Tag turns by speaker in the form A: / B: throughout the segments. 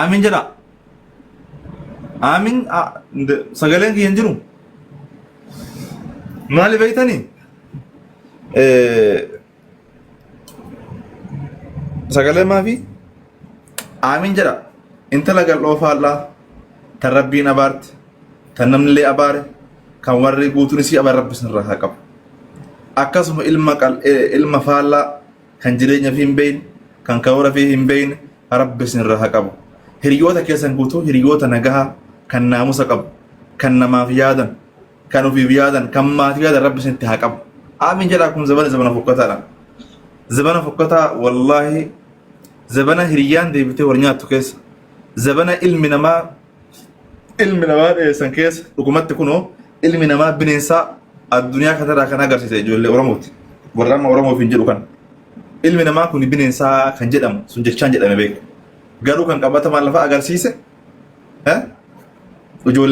A: آمين جرا آمين سجلين كي ينجرو مالي بيتني سجلين ما في آمين جرا انت لقى الأوفا الله تربين أبارت تنم لي أباره كان وري قوتني سي أبار رب سن رها كب أكاسم علم فالا كان جرينا فيهم بين كان كورا فيهم بين رب سن رها كب هريوتا كيسن قوتو هريوتا نجاها كان ناموس كب كان ما في يادن كانوا في بيادن كم ما في يادن رب سن تها كب آمين جراكم زمان فكتا زمان فكتا والله زمان هريان دي بتي ورنيات كيس زمان علم نما سنكيس حكومات تكونوا علم نما بننسى الدنيا كتر كان أجر سيجوا اللي ورموت ورمو في جلو كان علم نما كوني بننسى كان جدام سنجك كان جدام بيك قالوا كان كبات ما لفا أجر سيسه ها وجوا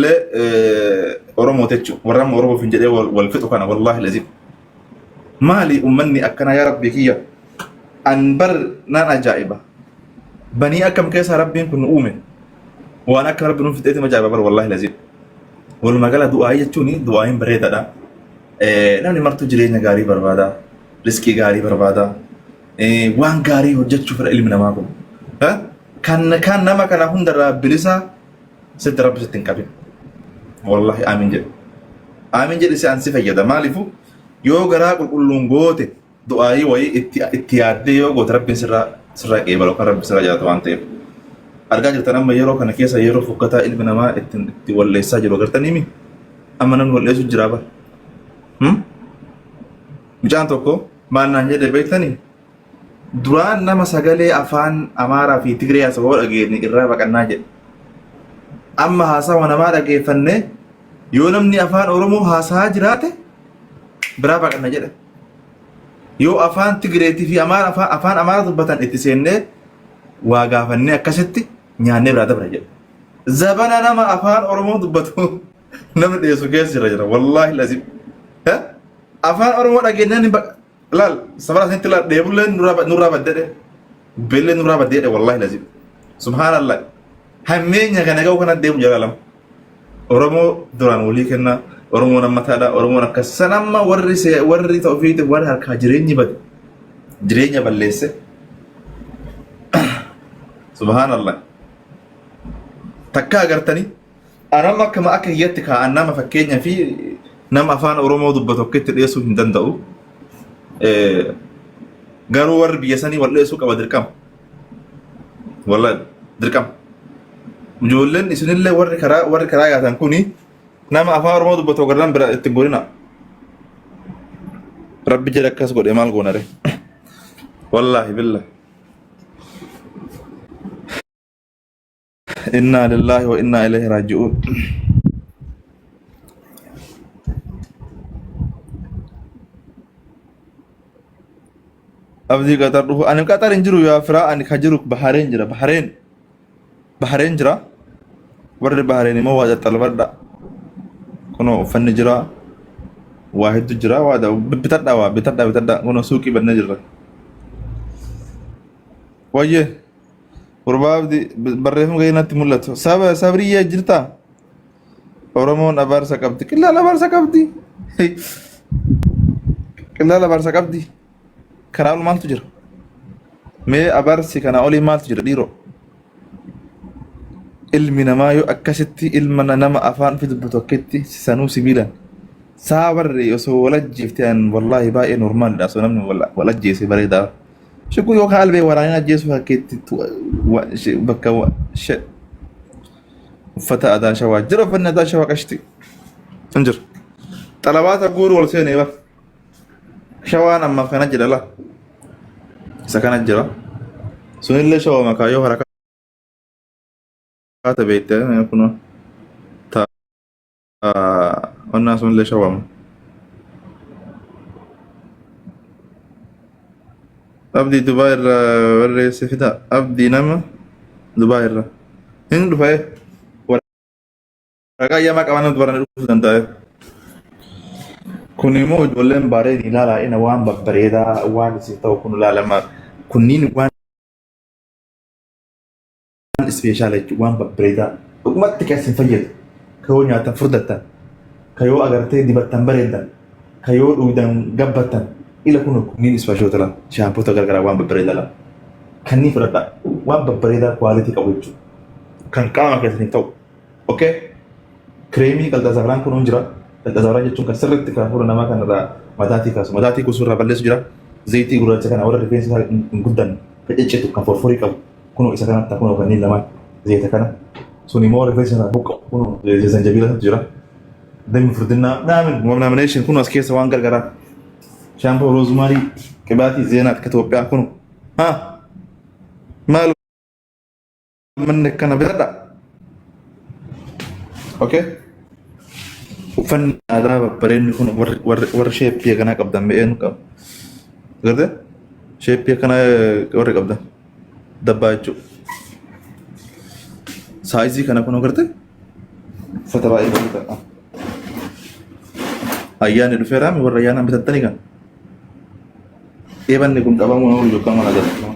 A: ورمو تجوا ورمو في جلو والفتو كان والله لذيذ مالي أمني أكنا يا ربي كيا أنبر نانا جائبة بني أكم كيس ربي كن أؤمن وانا كرب نون فتيت ما جاب والله لازم والمقالة دعائي جتوني دعائين بريدة دا نامني مرتو جرينا غاري بربادا رزقي غاري بربادا وان غاري وجد شوف العلم نماكم ها كان نما كان هندر بلسا ست رب ستين كابين والله آمين جد سي أنسي فيدا مالفو يو غرا كلون غوتي دعائي وي اتياد يو غوت رب سرا قبلو رب سرا جاتو انتي argaa jirtan amma yeroo kana keessa yeroo fokkataa ilmi namaa itti walleessaa jiru agartanii mi amma namni walleessu jira ba mucaan tokko maal naan jedhe beektanii duraan nama sagalee afaan amaaraa fi tigree haasawaa dhageenya irraa baqannaa jedhe amma haasawa namaa dhageeffanne yoo namni afaan oromoo haasaa jiraate biraa baqanna jedhe yoo afaan tigreetii fi afaan amaaraa dubbatan itti seennee waa gaafannee akkasitti nyaanne biraa dabra jedhe zabana nama afaan oromoo dubbatu namni dhiyeessu keessa jira wallaahi lazim afaan oromoo dhageenyaan laal sabara sanitti laal dheebullee nurraa baddedhe bellee nurraa baddedhe wallaahi lazim subhaanallah hammeenya kana ga'u kana deemu jala lama oromoo duraan walii kenna oromoo nammataadha oromoon akkas sanamma warri ta'ufiiti warri harkaa jireenya balleesse subhanallah takka agartani anama kama akka hiyyatti kaa'an nama fakkeenya fi nama afaan oromoo dubbatu akkitti dhiyeessuu hin danda'u garuu warri biyya sanii wal dhiyeessuu qaba dirqama wallahi dirqama ijoolleen isinillee warri karaa yaatan kuni nama afaan oromoo dubbatu agarran bira itti godhina rabbi jedhe akkas godhe maal goonare wallahi billah إنا لله وإنا إليه راجعون أبدي قطر روح أنا قطر إنجرو يا فراء أنا خجروك بحرين جرا ورد بحرين ما واجد طلبات دا كنو فن جرا واحد جرا وادا بتدا كنو سوكي بنجرا وجه وربابدي بريهم غينات ملته صبرية جرتا ورمون أبار سكبتي كلا لا بار سكبتي كراول مال تجر مي أبار سكنا أولي مال تجر ديرو علمنا ما يو أكستي علمنا نما أفان في دبتوكتي سنو سبيلا سابر يسو ولا جفتان والله باقي نورمال دا سنم ولا جيسي بريدا شكو يو قلبي ورانا جيسو هكيتي بكا شيء فتا أدا شوا جرب أن أدا شوا كشتي انجر طلبات أقول والسيني با شوا نما كان جرا لا سكان جرا سوني اللي شوا ما كايو حركات بيته يكونوا تا والناس سوني اللي شوا أبدي دبي ورّي سفيدا أبدي نما دبي هند دبي ورّا يا ما كمان دبرنا نروح دنتاي كوني مو جولين باري لا إنا وان ببريدا وان سيتاو كونو لا لما كونين وان ispeeshaala jechuudha waan babbareedaa dhugumatti keessan fayyadu kayoo nyaatan furdatan kayoo agartee dibattan bareedan kayoo dhugdan gabbatan ila kun kunniin ispeeshoota la shaampoota gargaraa waan babbareedaa la kanneen fudhadhaa waan babbareedaa kwaalitii qabu jechuudha kan qaama keessanii ta'u okay kireemii qalxasaaraan kun jira qalxasaaraan jechuun kan sirriitti kan fuula namaa kanarraa mataatii kuusurraa balleessu jira zayitii gurraacha kana warra rifeensa hin guddan fedheceetu kan forforii qabu kuno isa kanatti kuno kanneen lamaan zayita kana suni moo rifeensa kana buqqo kuno zanjabiilatu jira dammi furdinaa naamination kuno as keessa waan gargaraa shaampoo roozmaarii qibaatii zeenaat ka Itoophiyaa kuno maal manne kana bitadha okay uffanni aadaa babbareedni kun warra sheeppii kanaa qabdan be'een qabu gartee sheeppii kana warri qabdan dabbaa jechuudha saayizii kana kun gartee uffata baay'ee bareedaa ayyaanni dhufeeraami warra ayyaanaan bitattanii kan eebanni kun qabamu nama yookaan mana agarsiisa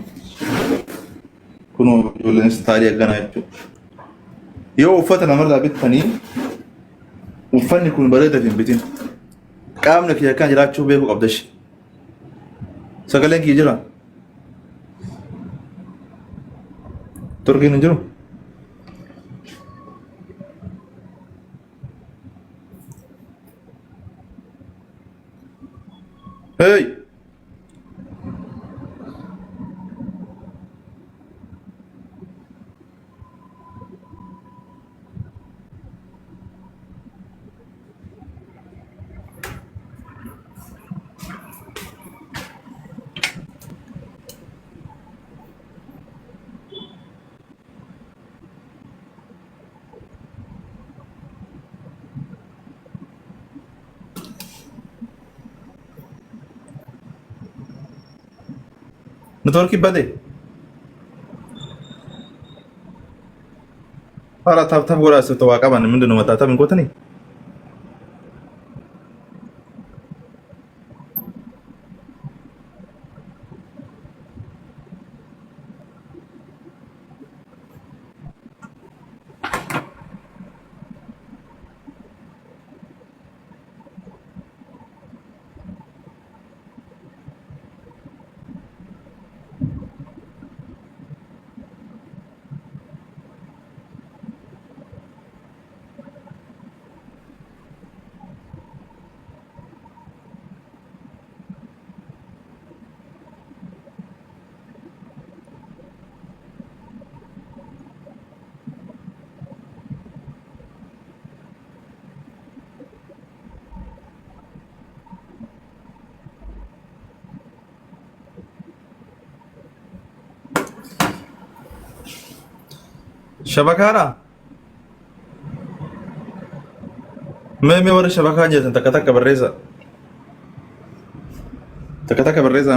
A: kun ijoolleen istaayilii akkanaa jechuudha yoo uffata namarraa bittanii uffanni kun bareedaa fi hin bitin qaamni kiyya kan jiraachuu beekuu qabdashi sagaleen kiyya jira turkiin hin jiru hey network bade para tap gora se to waka ban min mata ta min kotani shabakara me warra shabakaa jeetan takka barreessa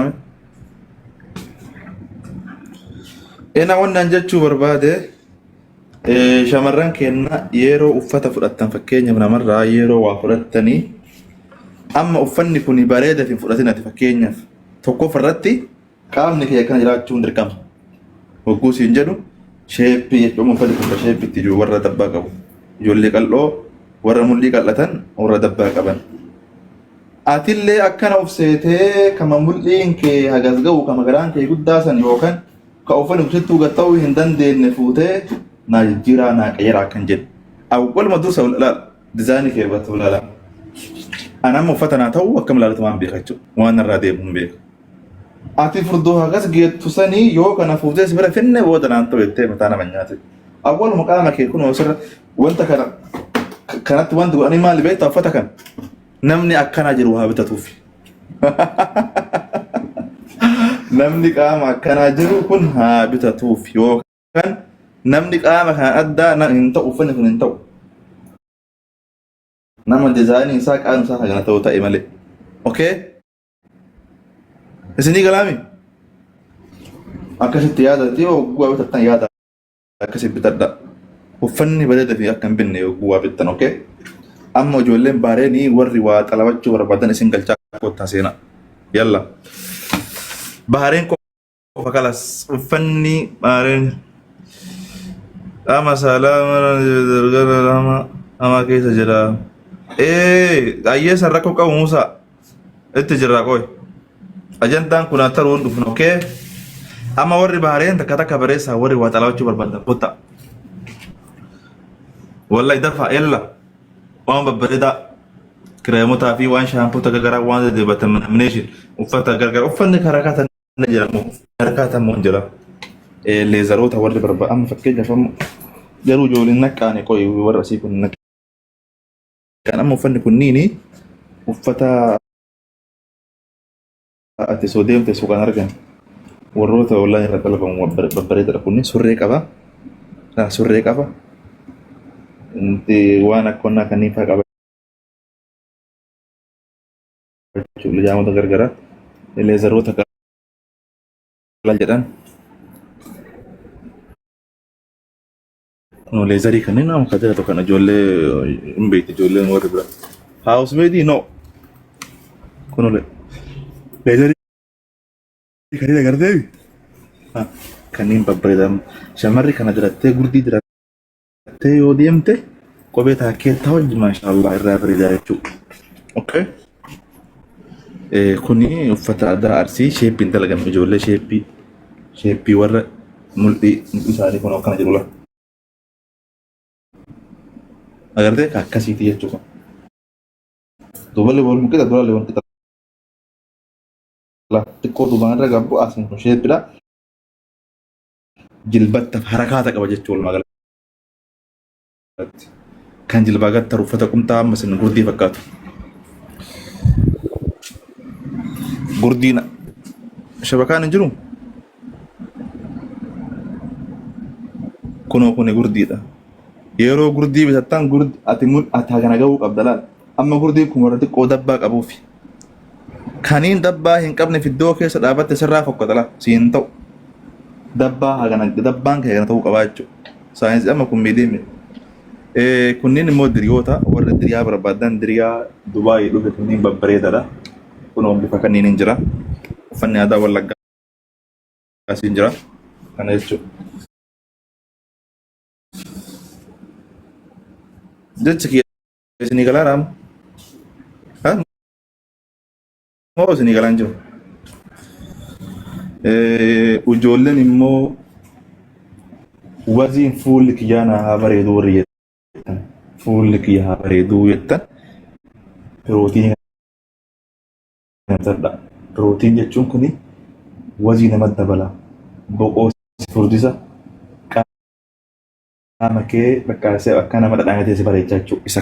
A: me ena wannan jechuu barbaade shamarran kenna yeroo uffata fudhattan fakkeenyaaf namarraa yeroo waa fudhattanii amma uffanni kun bareeda fi fudhatinati fakkeenyaaf tokko farratti qaamni kee kana jiraachuun dirqama hogguu siin jedhu sheeppii jechuun uffanni kun sheeppitti jiru warra dabbaa qabu ijoollee qal'oo warra mul'ii qal'atan warra dabbaa qaban atillee akkana ufseetee kama mul'iin kee hagas ga'u kama garaan kee guddaasan yookaan ka uffanni kushittuu gatta'uu hin dandeenye fuutee naa jijjiiraa naa qayyaraa kan jedhu awwaluma dursa ilaala dizaayinii kee irratti ilaala anamma uffata naa ta'uu akkam ilaalatu waan beeka jechuudha waan irraa deemu hin beeka ati furdoo hagas geettu sanii yoo kana fuutee si bira finne booda naan ta'u jettee mataa nama nyaate awwaluma qaama kee kun osirra wanta kanatti wanti godhanii maali beektaa uffata kan namni akkanaa jiru haa bitatuuf namni qaama akkanaa jiru kun haa bitatuuf yookaan namni qaama kan addaa hin ta'u uffanni kun hin ta'u nama dizaayinii isaa qaama isaa kana ta'u ta'e malee okay isinii galaami akkasitti yaadatti yoo guwaa bitattan yaada akkasitti bitadha uffanni bareeda fi akka hin binne yoo guwaa bittan okay amma ijoolleen baareenii warri waa xalabachuu barbaadan isin galchaa kottaa seenaa yalla baareen qofa kalas uffanni baareen ama salama ama keessa jira. Ayyeessan rakkoo qabu Muusaa itti jirra qoy. Ajandaan kun haa taruun dhufnu okee. Amma warri bahareen takka takka bareessaa warri waa xalaachuu barbaadan kottaa. Wallahi dafaa ella waan babbareedaa kireemotaa fi waan shaampota garaagaraa waan dibatan lamination uffata gargar uffanni karakata na jedhamu karakata mun jira leezaroota warri barbaada amma fakkeenyaaf amma garuu ijoolleen naqqaane qoy warra asii kun naqqaan amma uffanni kunniini uffata ati soo deemte suuqaan argan warroota online irra dalabamu babbareedadha kunni surree qaba surree qaba waan akkonnaa kanneen faa qaba jaamota gargaraa leezaroota kala jedhan no leezarii kanneen nama kadira tokko kana ijoollee hin beekti ijoolleen warri bira house made no kunole leezarii kanneen agartee kanneen babbareedan shamarri kana dirattee gurdii dirattee yoo deemte kophee taakkee ta'u maashaallah irraa bareedaa jechuudha. Okay. Kuni uffata aadaa Arsii sheeppiin dalagame ijoollee sheeppii warra mul'ii isaanii kun akkana jedhula. Agartee akkasiiti jechuudha. Duballi wal mukkita durallee wal mukkita. Xiqqoo duubaan irra gabbu asin kun sheeppidha. Jilbatta harakaata qaba jechuudha magaalatti. Kan jilbaa gattaru uffata qumxaa amma sin gurdii fakkaatu. Gurdiina shabakaan hin jiru kunoo kuni gurdiidha yeroo gurdii bitattaan ati kana gahuu qabda laal amma gurdii kun warra xiqqoo dabbaa qabuufi kaniin dabbaa hin qabne fiddoo keessa dhaabatte sirraa fokkata laal siin ta'u dabbaan kee kana ta'uu qabaa jechuudha saayinsii amma kun miidhame kunniin immoo diriyoota warra diriyaa barbaadan diriyaa Dubaayii dhufe kunniin babbareedadha. Kunoo bifa kanneen hin jira uffanni aadaa Wallaggaa asiin jira kana jechuudha. Jechi kiyya isinii galaa raamu moo isinii galaan jiru ijoolleen immoo waziin fuulli kiyyaa naa haa bareeduu warri jettan fuulli kiyya haa bareeduu jettan pirootiinii Pirootiin jechuun kuni wazii namatti dabala. Boqoo furdisa qaama kee bakka nama dhadhaangatee si bareechaa jechuudha. Isa